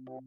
Well,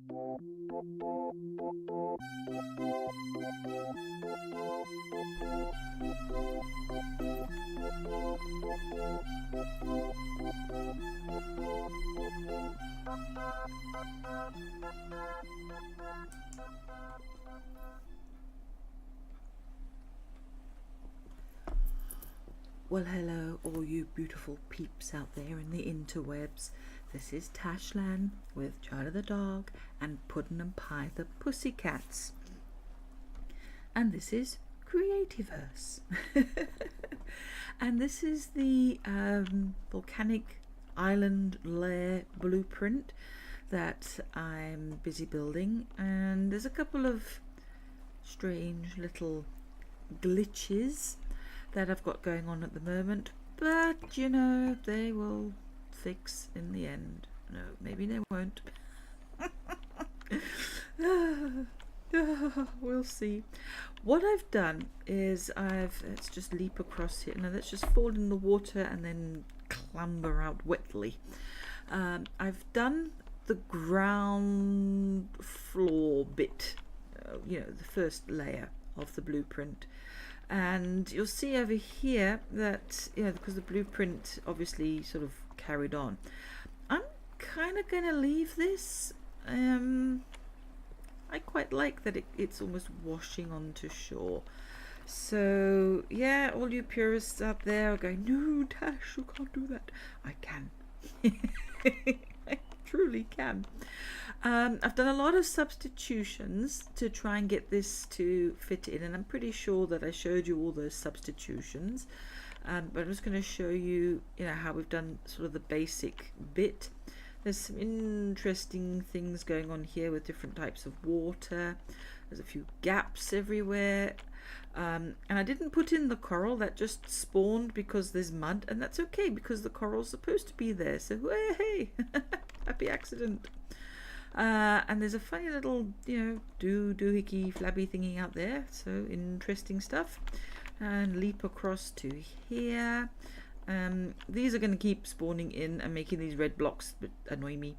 hello all you beautiful peeps out there in the interwebs. This is Tashlan with Charlie the dog and Puddon Anpye the pussycats. And this is Creativerse. And this is the volcanic island lair blueprint that I'm busy building. And there's a couple of strange little glitches that I've got going on at the moment, but you know, they will fix in the end. No, maybe they won't. We'll see. What I've done is let's just leap across here. Now let's just fall in the water and then clamber out wetly. I've done the ground floor bit, you know, the first layer of the blueprint. And you'll see over here that, you know, because the blueprint obviously sort of carried on, I'm kind of going to leave this. I quite like that it's almost washing onto shore. So yeah, all you purists out there are going, no, Tash, you can't do that. I can. I truly can. I've done a lot of substitutions to try and get this to fit in, and I'm pretty sure that I showed you all those substitutions, but I'm just going to show you, you know, how we've done sort of the basic bit. There's some interesting things going on here with different types of water. There's a few gaps everywhere, and I didn't put in the coral. That just spawned because there's mud, and that's okay because the coral's supposed to be there, so hey, happy accident. And there's a funny little, you know, doohickey flabby thingy out there, so interesting stuff. And leap across to here. These are going to keep spawning in and making these red blocks that annoy me,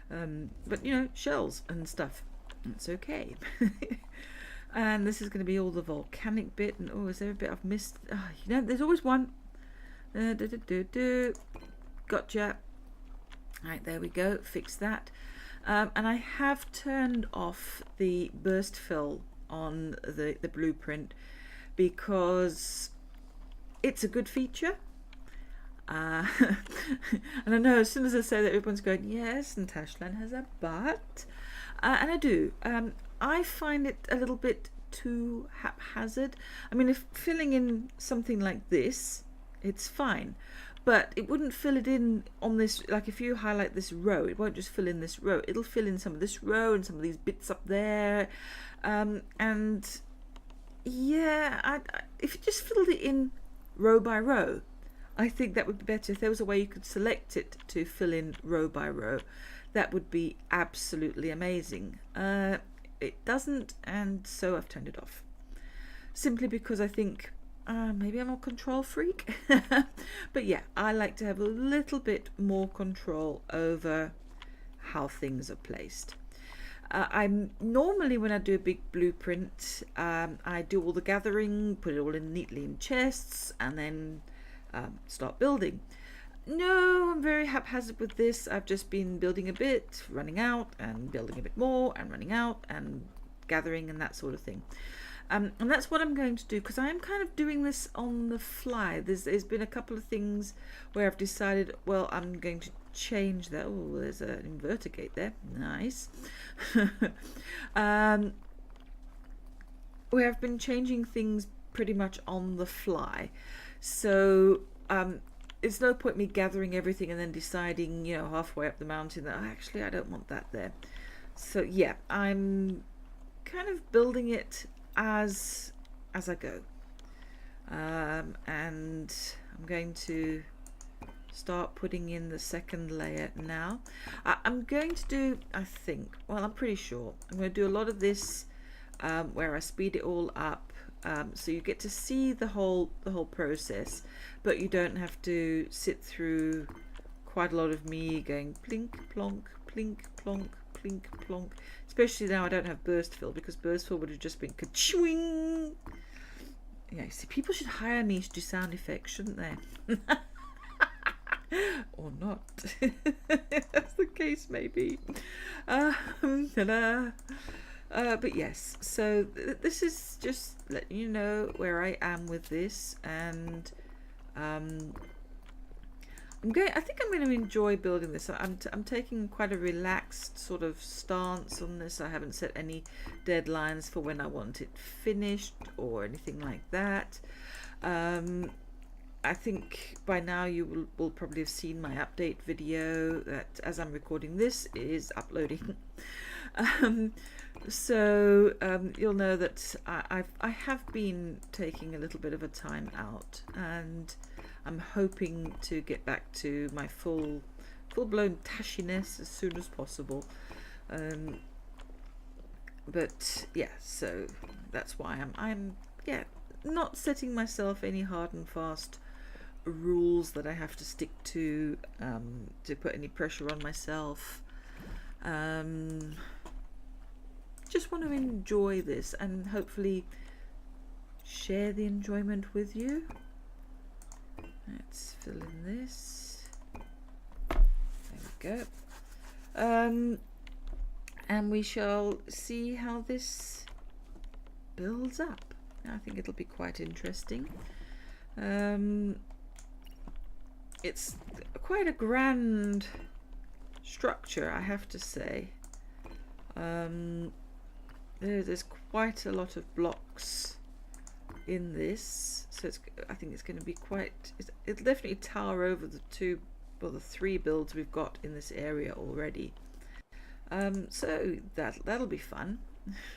but you know, shells and stuff, it's okay. And this is going to be all the volcanic bit. And oh, is there a bit I've missed? You know, there's always one. Gotcha. Right, there we go, fix that. And I have turned off the burst fill on the blueprint because it's a good feature. And I know as soon as I say that, everyone's going, yes, and Tashlan has a but. And I do. I find it a little bit too haphazard. I mean, if filling in something like this, it's fine. But it wouldn't fill it in on this, like if you highlight this row, it won't just fill in this row. It'll fill in some of this row and some of these bits up there. And yeah, if you just filled it in row by row, I think that would be better. If there was a way you could select it to fill in row by row, that would be absolutely amazing. It doesn't, and so I've turned it off. Simply because I think maybe I'm a control freak. But yeah, I like to have a little bit more control over how things are placed. I'm normally, when I do a big blueprint, I do all the gathering, put it all in neatly in chests, and then start building. No, I'm very haphazard with this. I've just been building a bit, running out, and building a bit more, and running out, and gathering, and that sort of thing. And that's what I'm going to do, because I'm kind of doing this on the fly. There's been a couple of things where I've decided, well, I'm going to change that. Oh, there's an inverter gate there. Nice. Where I've been changing things pretty much on the fly. So it's no point me gathering everything and then deciding, you know, halfway up the mountain that actually I don't want that there. So yeah, I'm kind of building it as I go, and I'm going to start putting in the second layer now. I'm going to do, I think, well, I'm pretty sure I'm going to do a lot of this where I speed it all up, so you get to see the whole process, but you don't have to sit through quite a lot of me going plink plonk plink plonk clink, plonk. Especially now I don't have burst fill, because burst fill would have just been ka-chwing. Yeah, see, people should hire me to do sound effects, shouldn't they? Or not. That's the case, maybe. But yes, so this is just letting you know where I am with this, and I think I'm going to enjoy building this. I'm taking quite a relaxed sort of stance on this. I haven't set any deadlines for when I want it finished or anything like that. I think by now you will probably have seen my update video that, as I'm recording this, is uploading. You'll know that I have been taking a little bit of a time out, and I'm hoping to get back to my full-blown tashiness as soon as possible. But yeah, so that's why I'm not setting myself any hard and fast rules that I have to stick to put any pressure on myself. Just want to enjoy this and hopefully share the enjoyment with you. Let's fill in this. There we go. And we shall see how this builds up. I think it'll be quite interesting. It's quite a grand structure, I have to say. There's quite a lot of blocks in this, so I think it's going to be it'll definitely tower over the three builds we've got in this area already. So that'll be fun.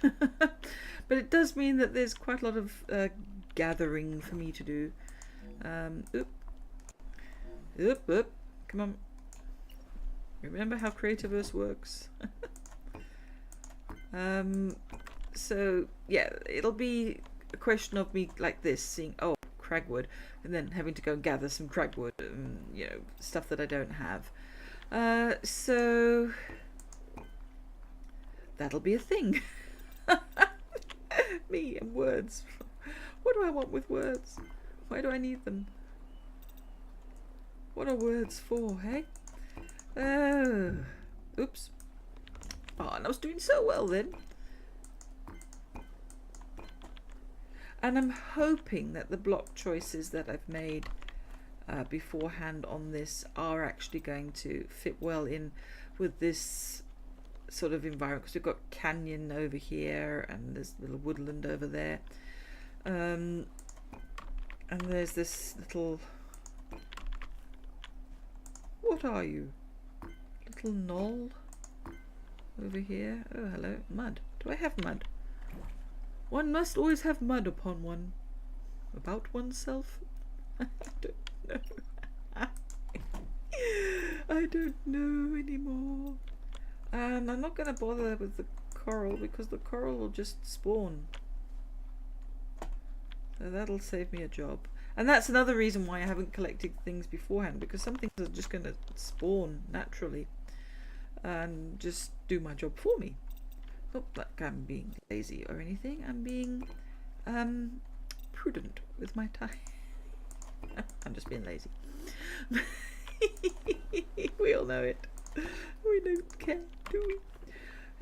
But it does mean that there's quite a lot of gathering for me to do. Oop, come on. Remember how Creativerse works. So yeah, it'll be a question of me like this, seeing cragwood, and then having to go and gather some cragwood, you know, stuff that I don't have. So that'll be a thing. Me and words. What do I want with words? Why do I need them? What are words for, hey? Oops. Oh, and I was doing so well then. And I'm hoping that the block choices that I've made beforehand on this are actually going to fit well in with this sort of environment, because we've got canyon over here and there's a little woodland over there, and there's this little, what are you, little knoll over here. Oh, hello. Mud. Do I have mud? One must always have mud upon one. About oneself? I don't know. I don't know anymore. And I'm not going to bother with the coral, because the coral will just spawn. So that'll save me a job. And that's another reason why I haven't collected things beforehand, because some things are just going to spawn naturally and just do my job for me. Not like I'm being lazy or anything. I'm being prudent with my time. I'm just being lazy. We all know it. We don't care, do we?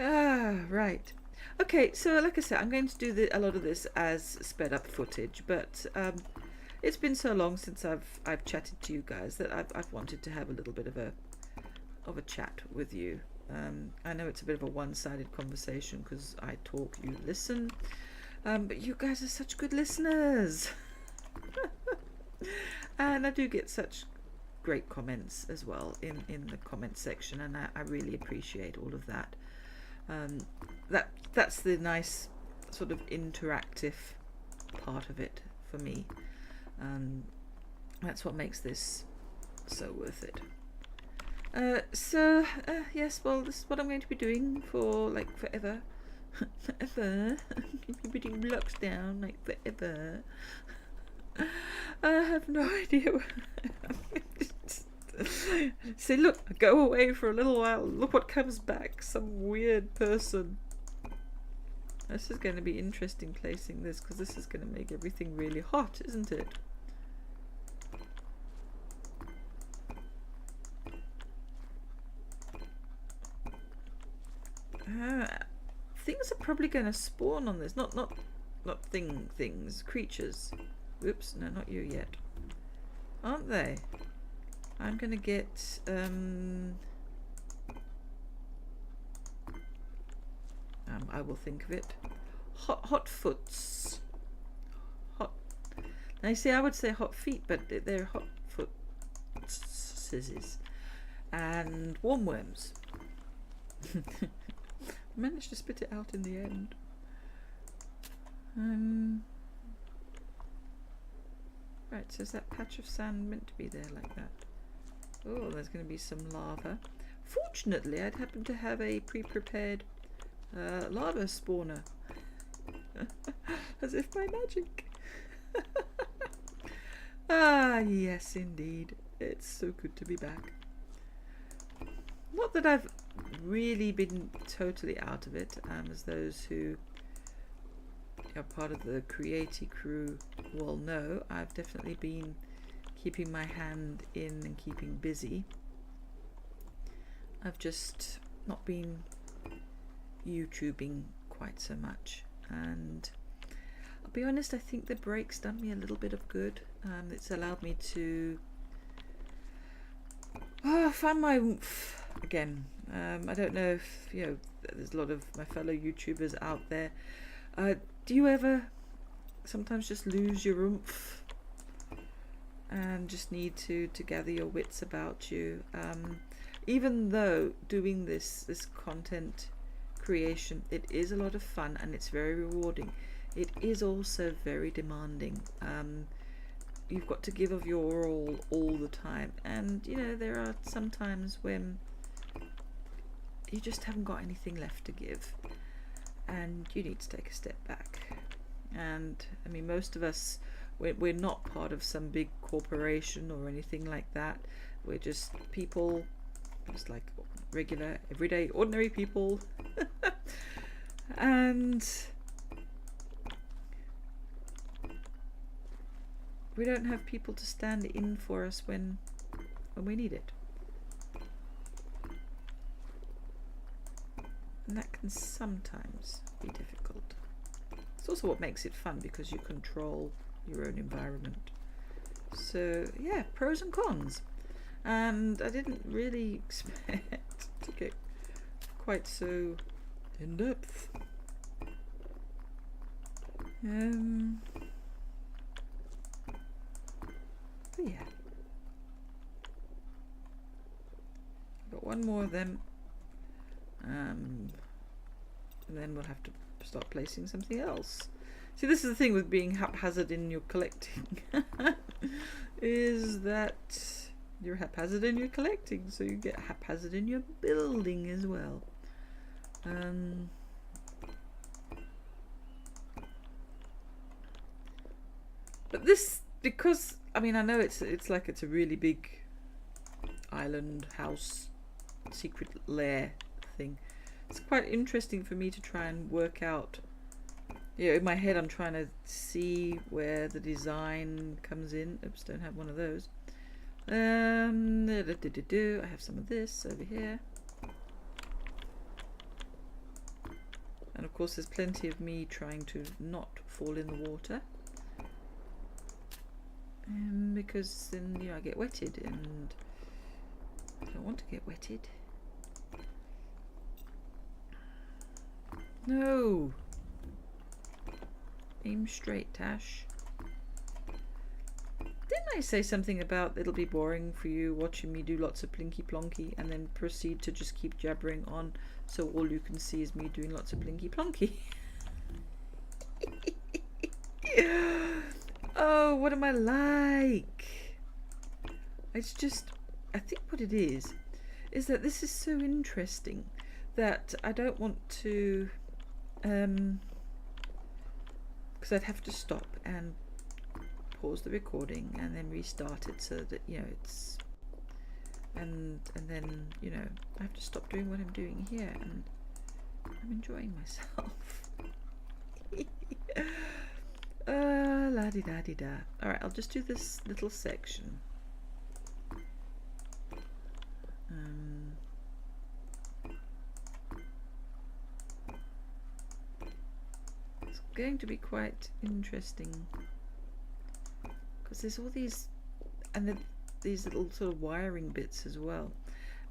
Right. Okay, so like I said, I'm going to do a lot of this as sped up footage, but it's been so long since I've chatted to you guys that I've wanted to have a little bit of a chat with you. I know it's a bit of a one-sided conversation because I talk, you listen, but you guys are such good listeners. And I do get such great comments as well in the comment section, and I really appreciate all of that. That's the nice sort of interactive part of it for me. That's what makes this so worth it. Yes, well, this is what I'm going to be doing for like forever. Forever. Keep putting blocks down like forever. I have no idea. Say, look, go away for a little while. Look what comes back. Some weird person. This is going to be interesting placing this, because this is going to make everything really hot, isn't it? Things are probably going to spawn on this. Not things. Creatures. Oops, no, not you yet. Aren't they? I'm going to get... I will think of it. Hot foots. Hot. Now you see, I would say hot feet, but they're hot foot scissors. And warm worms. Managed to spit it out in the end. Right, so is that patch of sand meant to be there like that? Oh, there's going to be some lava. Fortunately, I'd happen to have a pre-prepared lava spawner. As if by magic. Ah, yes, indeed. It's so good to be back. Not that I've really been totally out of it, as those who are part of the Creativity crew will know. I've definitely been keeping my hand in and keeping busy. I've just not been YouTubing quite so much, and I'll be honest, I think the break's done me a little bit of good. It's allowed me to find my oomph again. I don't know if, you know, there's a lot of my fellow YouTubers out there. Do you ever sometimes just lose your oomph and just need to gather your wits about you? Even though doing this content creation, it is a lot of fun and it's very rewarding, it is also very demanding. You've got to give of your all the time, and you know, there are some times when you just haven't got anything left to give and you need to take a step back. And I mean, most of us, we're not part of some big corporation or anything like that. We're just people, just like regular, everyday, ordinary people. And we don't have people to stand in for us when we need it. And that can sometimes be difficult. It's also what makes it fun, because you control your own environment. So yeah, pros and cons. And I didn't really expect to get quite so in depth. But yeah, got one more of them, and then we'll have to start placing something else. See, this is the thing with being haphazard in your collecting, is that you're haphazard in your collecting, so you get haphazard in your building as well. But this, because I mean, I know it's like it's a really big island house secret lair thing. It's quite interesting for me to try and work out. Yeah, in my head I'm trying to see where the design comes in. Oops, don't have one of those. I have some of this over here. And of course there's plenty of me trying to not fall in the water. Because then, you know, I get wetted, and I don't want to get wetted. No! Aim straight, Tash. Didn't I say something about it'll be boring for you watching me do lots of plinky plonky and then proceed to just keep jabbering on, so all you can see is me doing lots of plinky plonky? Oh, what am I like? It's just, I think what it is that this is so interesting that I don't want to, because I'd have to stop and pause the recording and then restart it, so that, you know, it's and then, you know, I have to stop doing what I'm doing here, and I'm enjoying myself. La-di-da-di-da. Alright, I'll just do this little section. It's going to be quite interesting because there's all these, and then these little sort of wiring bits as well.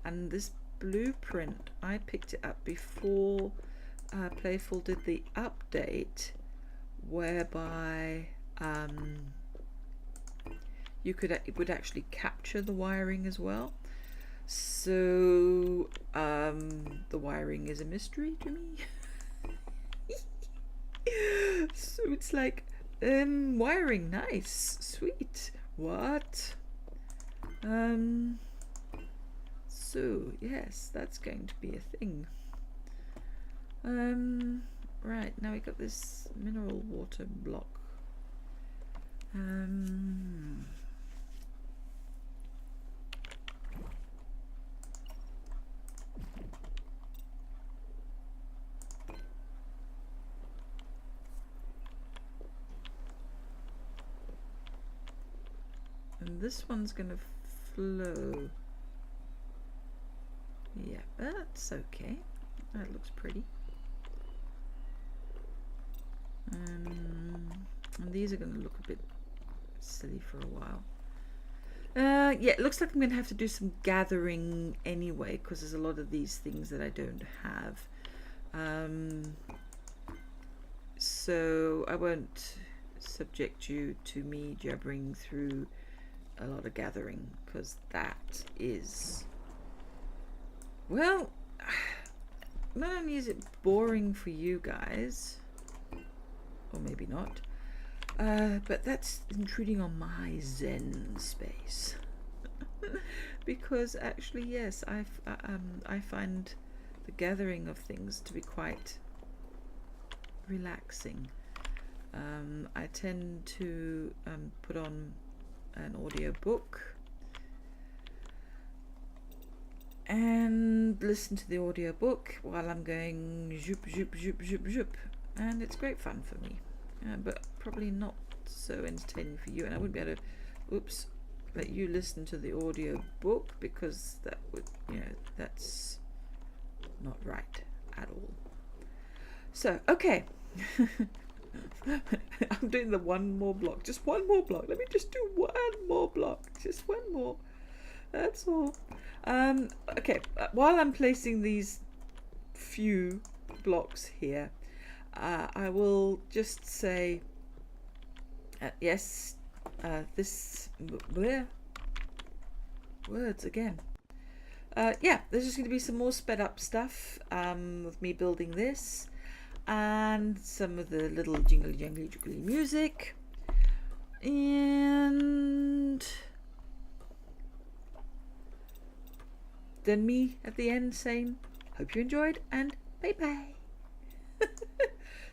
And this blueprint, I picked it up before Playful did the update, whereby it would actually capture the wiring as well. So the wiring is a mystery to me. So it's like, wiring, nice, sweet. What? So yes, that's going to be a thing. Right, now we got this mineral water block. And this one's gonna flow. Yeah, that's okay. That looks pretty. And these are going to look a bit silly for a while. Yeah, it looks like I'm going to have to do some gathering anyway, because there's a lot of these things that I don't have. So I won't subject you to me jabbering through a lot of gathering, because that is, well, not only is it boring for you guys, or maybe not, but that's intruding on my zen space. Because actually, yes, I find the gathering of things to be quite relaxing. I tend to put on an audio book and listen to the audio book while I'm going zoop zoop zoop zoop zoop, and it's great fun for me, but probably not so entertaining for you, and I wouldn't be able to let you listen to the audio book, because that would, you know, that's not right at all. So okay. I'm doing the one more block, just one more block. Let me just do one more block, just one more, that's all. Okay, while I'm placing these few blocks here, I will just say yes, this words again. Yeah, there's just going to be some more sped up stuff with me building this, and some of the little jingly jangly jiggly music, and then me at the end saying hope you enjoyed and bye bye.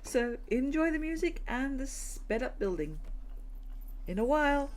So enjoy the music and the sped up building. In a while.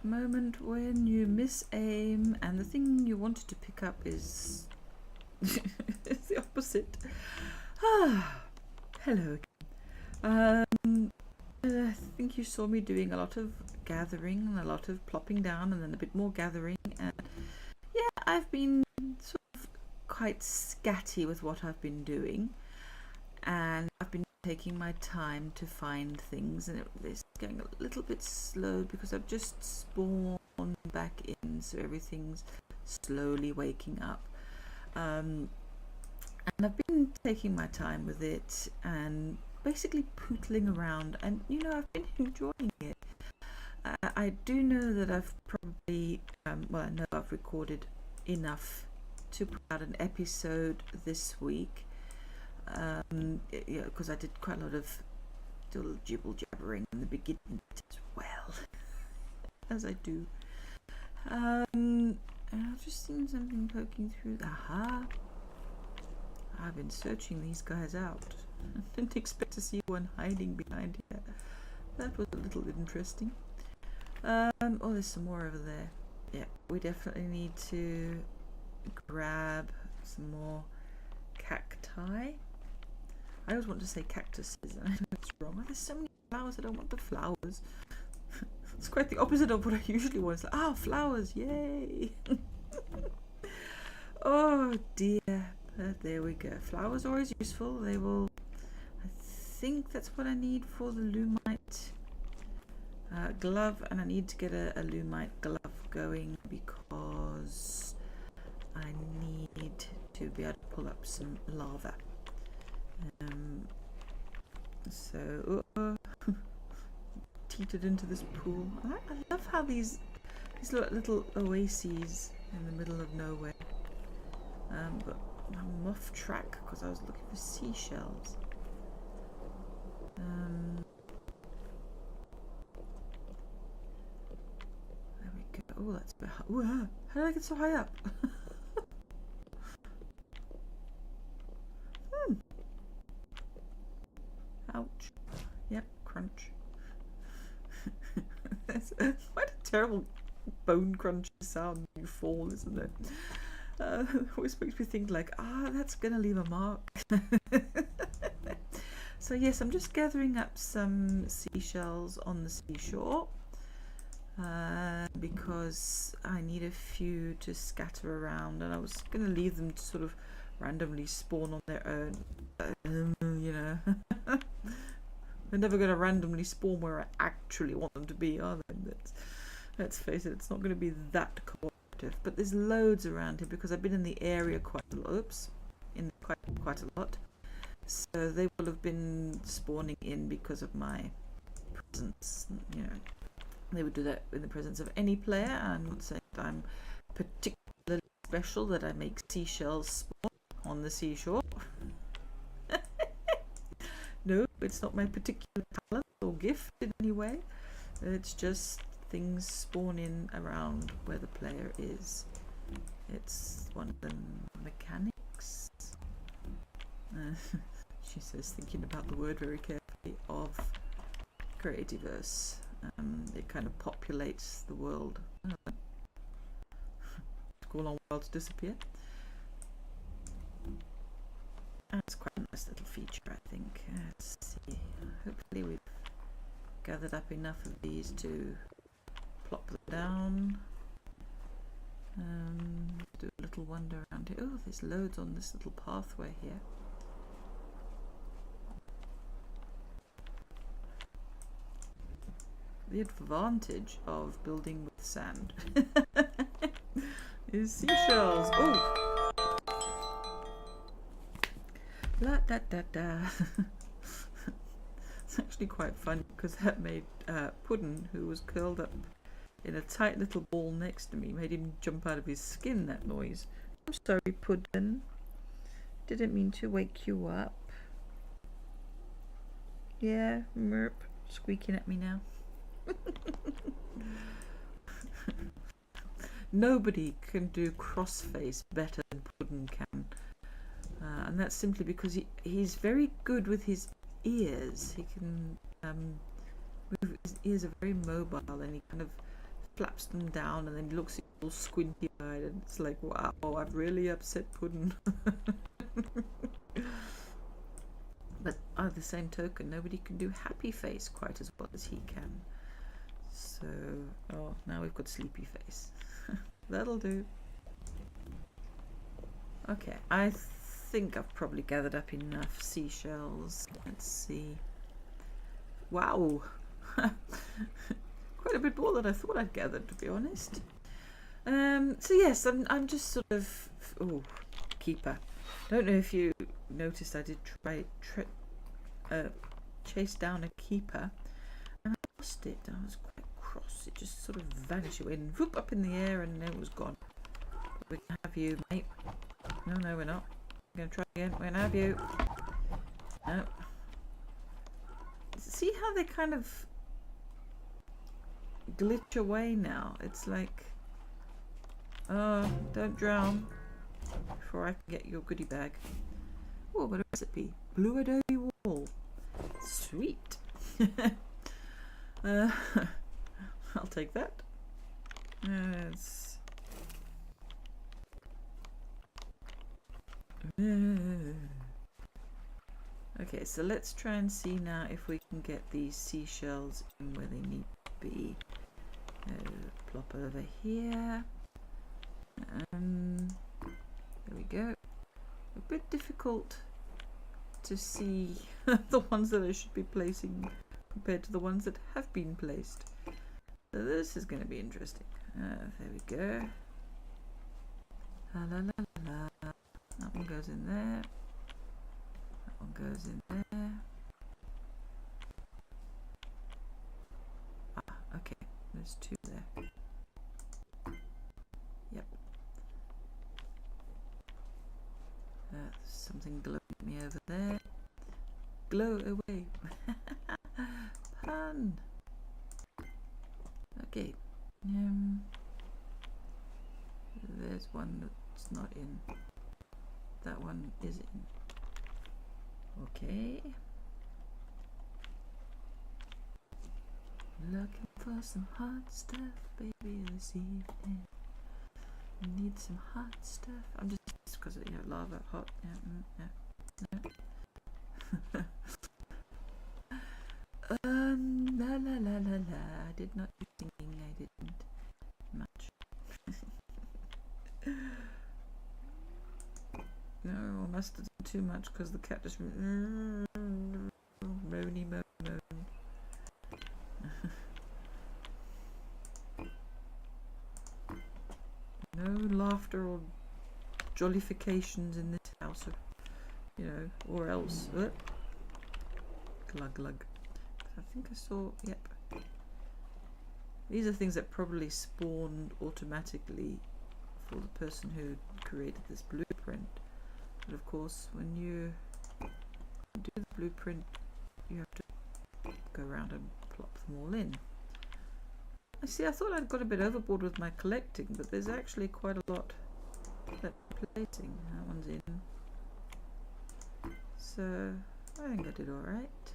moment when you miss aim and the thing you wanted to pick up is it's the opposite. Hello again. I think you saw me doing a lot of gathering and a lot of plopping down and then a bit more gathering, and yeah, I've been sort of quite scatty with what I've been doing, and I've been taking my time to find things, and it's going a little bit slow because I've just spawned back in, so everything's slowly waking up. And I've been taking my time with it and basically pootling around, and you know, I've been enjoying it. I do know that I've probably well, I know I've recorded enough to put out an episode this week, yeah, because I did quite a lot of little jibble jabbering in the beginning as well, as I do. And I've just seen something poking through. Aha! I've been searching these guys out. I didn't expect to see one hiding behind here. That was a little interesting. Oh, there's some more over there. Yeah, we definitely need to grab some more cacti. I always want to say cactuses, and I know it's wrong. Oh, there's so many flowers, I don't want the flowers. It's quite the opposite of what I usually want. It's like, flowers, yay! Oh dear. There we go. Flowers are always useful. They will... I think that's what I need for the lumite glove, and I need to get a lumite glove going because I need to be able to pull up some lava. So teetered into this pool. I love how these little oases in the middle of nowhere. But I'm off track because I was looking for seashells. There we go. Oh, that's a bit high. Ooh, how did I get so high up? Ouch. Yep, crunch. That's quite a terrible bone crunch sound when you fall, isn't it? Always makes me think like, that's gonna leave a mark. So yes, I'm just gathering up some seashells on the seashore because I need a few to scatter around, and I was gonna leave them to sort of randomly spawn on their own. You know, they're never gonna randomly spawn where I actually want them to be, are they? Let's face it, it's not gonna be that cooperative. But there's loads around here because I've been in the area quite a lot. Quite a lot. So they will have been spawning in because of my presence. You know, they would do that in the presence of any player. I'm not saying that I'm particularly special that I make seashells spawn on the seashore. No, it's not my particular talent or gift in any way. It's just things spawn in around where the player is. It's one of the mechanics. She says, thinking about the word very carefully, of Creativerse. It kind of populates the world. Call on worlds disappear. That's quite a nice little feature, I think. Let's see. Hopefully we've gathered up enough of these to plop them down. Do a little wander around here. Oh, there's loads on this little pathway here. The advantage of building with sand is seashells. Oh! La da da da. It's actually quite funny because that made Puddon, who was curled up in a tight little ball next to me, made him jump out of his skin, that noise. I'm sorry, Puddon. Didn't mean to wake you up. Yeah, merp. Squeaking at me now. Nobody can do crossface better than Puddon can, and that's simply because he's very good with his ears. He can move, his ears are very mobile, and he kind of flaps them down and then looks all squinty eyed, and it's like, wow, I've really upset Puddon. But at the same token, nobody can do happy face quite as well as he can. So, oh, now we've got sleepy face. That'll do. Okay, I think I've probably gathered up enough seashells. Let's see. Wow. Quite a bit more than I thought I'd gathered, to be honest. So yes, I'm just sort of... Oh, keeper. Don't know if you noticed I did try chase down a keeper, and I lost it. I was quite cross. It just sort of vanished. It went whoop up in the air and it was gone. We can have you, mate. No, we're not. We're going to try again. We're going to have you. No. See how they kind of glitch away now? It's like, oh, don't drown before I can get your goodie bag. Oh, but a recipe. Blue adobe wall. Sweet. I'll take that. Okay, so let's try and see now if we can get these seashells in where they need to be. Plop over here. There we go. A bit difficult to see the ones that I should be placing compared to the ones that have been placed. So this is going to be interesting. There we go. La la la la. That one goes in there. That one goes in there. Ah, okay. There's two there. Yep. Something glowing at me over there. Glow away. Pun. Okay. There's one that's not in. That one is in. Okay. Looking for some hot stuff, baby, this evening. I need some hot stuff. I'm just because you know, lava hot. Yeah, no. La la la la la. I did not do singing. I didn't much. No, I must have done too much because the cat just moany moan moan. No laughter or jollifications in this house, you know, or else. Glug glug. I think I saw. Yep. These are things that probably spawned automatically for the person who created this blueprint. But of course, when you do the blueprint, you have to go around and plop them all in. I see, I thought I'd got a bit overboard with my collecting, but there's actually quite a lot that I'm placing. That one's in. So, I think I did alright.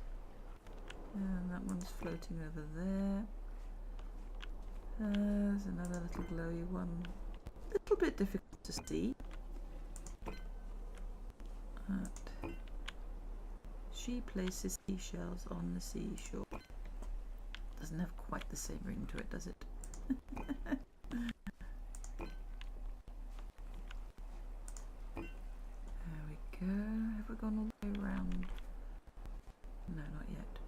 And that one's floating over there. There's another little glowy one. A little bit difficult to see. But she places seashells on the seashore. Doesn't have quite the same ring to it, does it? There we go. Have we gone all the way around? No, not yet.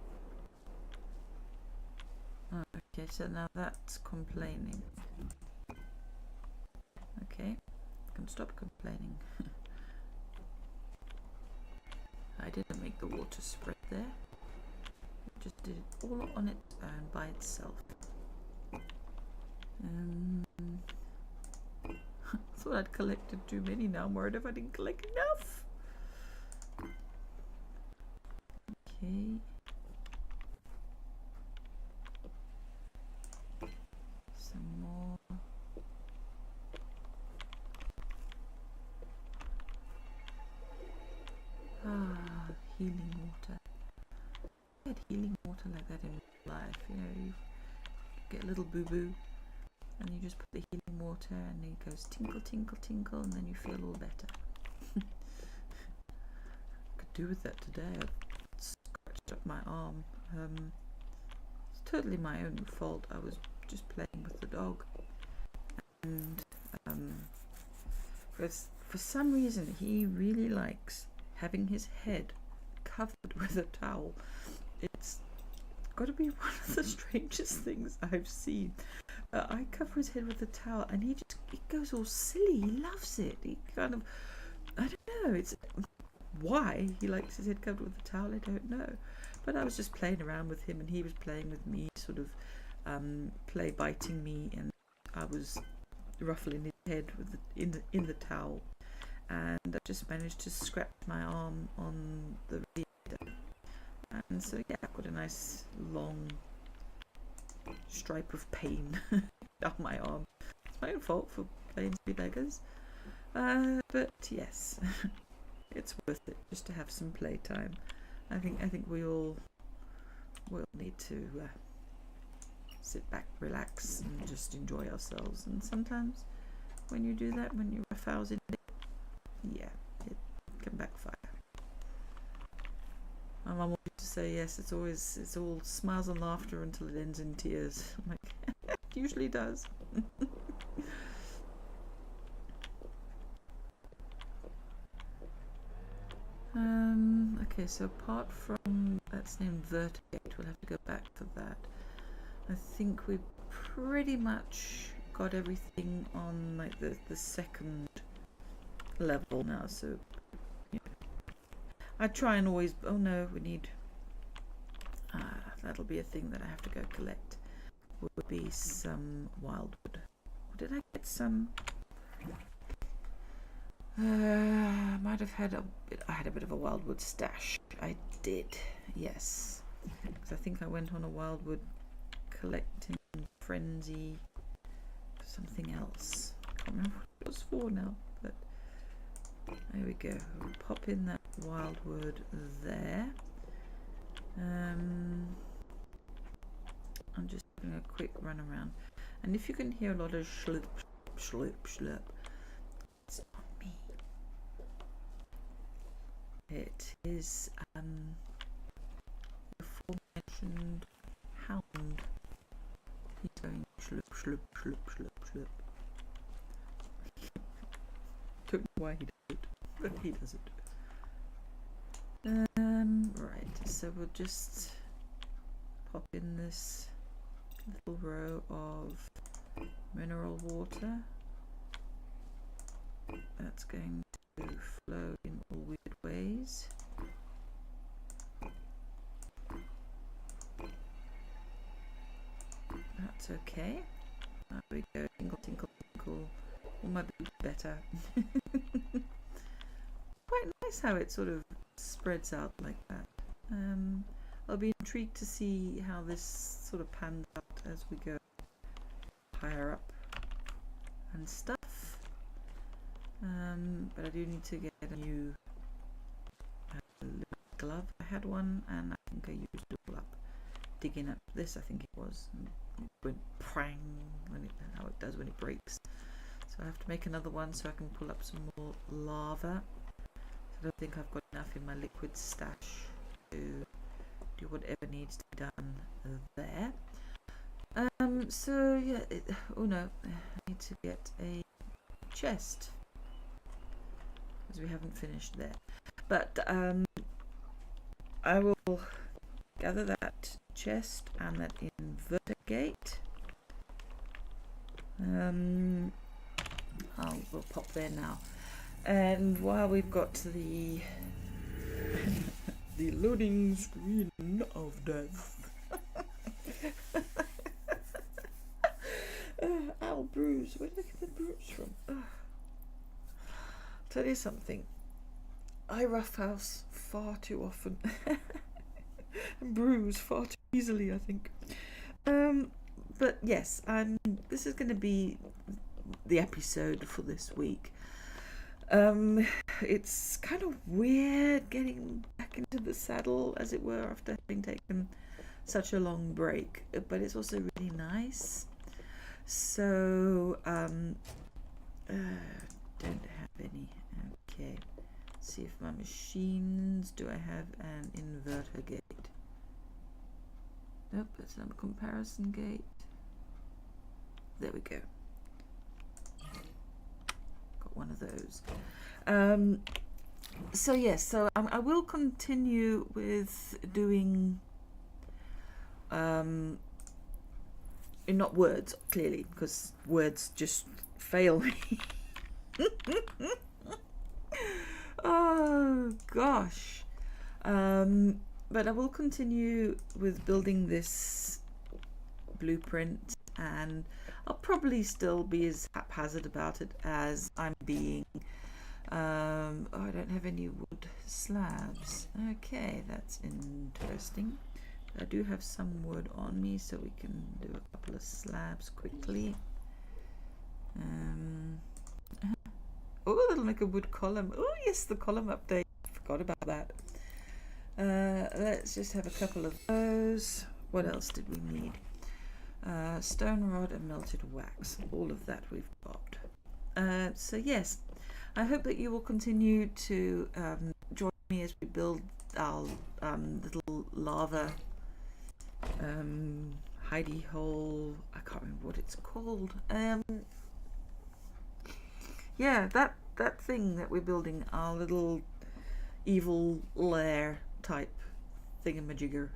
Oh, okay, so now that's complaining. Okay, I can stop complaining. I didn't make the water spread there. It just did it all on its own by itself. Thought I'd collected too many. Now I'm worried if I didn't collect enough. Okay. Some more. Ah, healing water. I had healing water like that in life. You know, you get a little boo-boo, and you just put the healing water, and it goes tinkle, tinkle, tinkle, and then you feel all better. Could do with that today. I've scratched up my arm. It's totally my own fault. I was just playing with the dog, and for some reason he really likes having his head covered with a towel. It's got to be one of the strangest things I've seen. I cover his head with a towel, and he goes all silly. He loves it. He kind of, I don't know. It's why he likes his head covered with a towel. I don't know. But I was just playing around with him, and he was playing with me, sort of play biting me, and I was ruffling his head with in the towel, and I just managed to scratch my arm on the radiator. And so yeah, I've got a nice long stripe of pain down my arm. It's my own fault for playing silly beggars, but yes, it's worth it just to have some playtime. I think we all need to sit back, relax, and just enjoy ourselves. And sometimes when you do that, when you roughhouse it, yeah, it can backfire. My mum used to say, yes, it's all smiles and laughter until it ends in tears. I'm like, it usually does. Okay, so apart from that's named Vertigate, we'll have to go back to that. I think we pretty much got everything on like the second level now, so yeah. I try and always, oh no, we need, that'll be a thing that I have to go collect, would be some wildwood. Or did I get some? Might have had I had a bit of a wildwood stash. I did, yes. Because I think I went on a wildwood collecting frenzy for something else. I can't remember what it was for now, but there we go. We'll pop in that wildwood there. I'm just doing a quick run around, and if you can hear a lot of schlip, schlip, schlip, it's not me. It is the aforementioned hound. He's going schlip, schlip, schlip, schlip, schlip. Don't know why he does it, but he does it. Right, so we'll just pop in this little row of mineral water. That's going to flow in all weird ways. That's okay. There we go. Tinkle, tinkle, tinkle. All my boobs better. Quite nice how it sort of spreads out like that. I'll be intrigued to see how this sort of pans out as we go higher up and stuff. But I do need to get a new glove. I had one, and I think I used it all up digging up this. I think it was. It went prang when how it does when it breaks. So I have to make another one so I can pull up some more lava. I don't think I've got enough in my liquid stash to do whatever needs to be done there. So yeah, oh no, I need to get a chest because we haven't finished there. But I will gather that chest and that invertigate. We'll pop there now. And while we've got the the loading screen of death. Ow, bruise. Where did I get the bruise from? I'll tell you something. I roughhouse far too often. And bruise far too easily, I think. But yes, this is going to be the episode for this week. It's kind of weird getting back into the saddle, as it were, after having taken such a long break, but it's also really nice. So don't have any. Okay, see if my machines, do I have an inverter gate? Nope, it's not a comparison gate. There we go. Got one of those. So yes, so I will continue with doing not words, clearly, because words just fail me. Oh gosh. But I will continue with building this blueprint, and I'll probably still be as haphazard about it as I'm being. Oh, I don't have any wood slabs. Okay, that's interesting. I do have some wood on me, so we can do a couple of slabs quickly. Oh, that'll make a wood column. Oh yes, the column update. Forgot about that. Let's just have a couple of those. What else did we need? Stone rod and melted wax. All of that we've got. So yes, I hope that you will continue to join me as we build our little lava hidey hole. I can't remember what it's called. Yeah, that thing that we're building, our little evil lair type thingamajigger.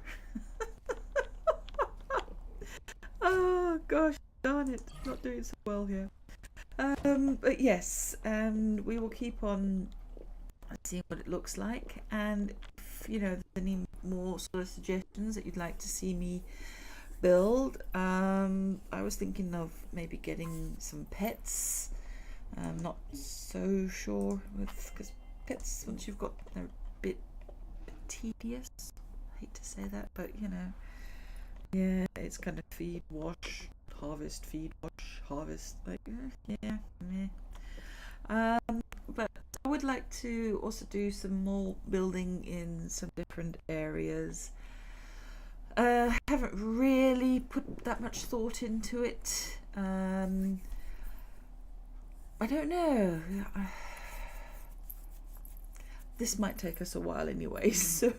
Oh gosh, darn it, not doing so well here. But yes, and we will keep on seeing what it looks like, and if you know there's any more sort of suggestions that you'd like to see me build, I was thinking of maybe getting some pets. I'm not so sure with, because pets, once you've got, they're a bit tedious. I hate to say that, but you know, yeah, it's kind of feed, wash, harvest, feed, wash, harvest, like yeah, meh. But I would like to also do some more building in some different areas. I haven't really put that much thought into it. I don't know. This might take us a while anyway, so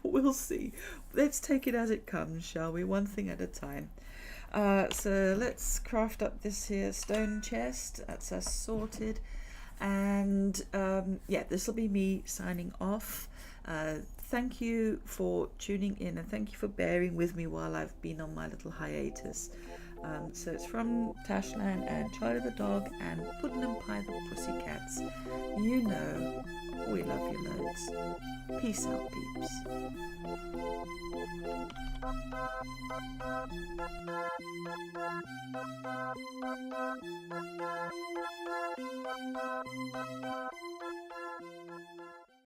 we'll see. Let's take it as it comes, shall we? One thing at a time. So let's craft up this here stone chest. That's us sorted. And yeah, this will be me signing off. Thank you for tuning in, and thank you for bearing with me while I've been on my little hiatus. So it's from Tashlan and Charlie the dog and Puddon Anpye the pussycats. You know, we love you loads. Peace out, peeps.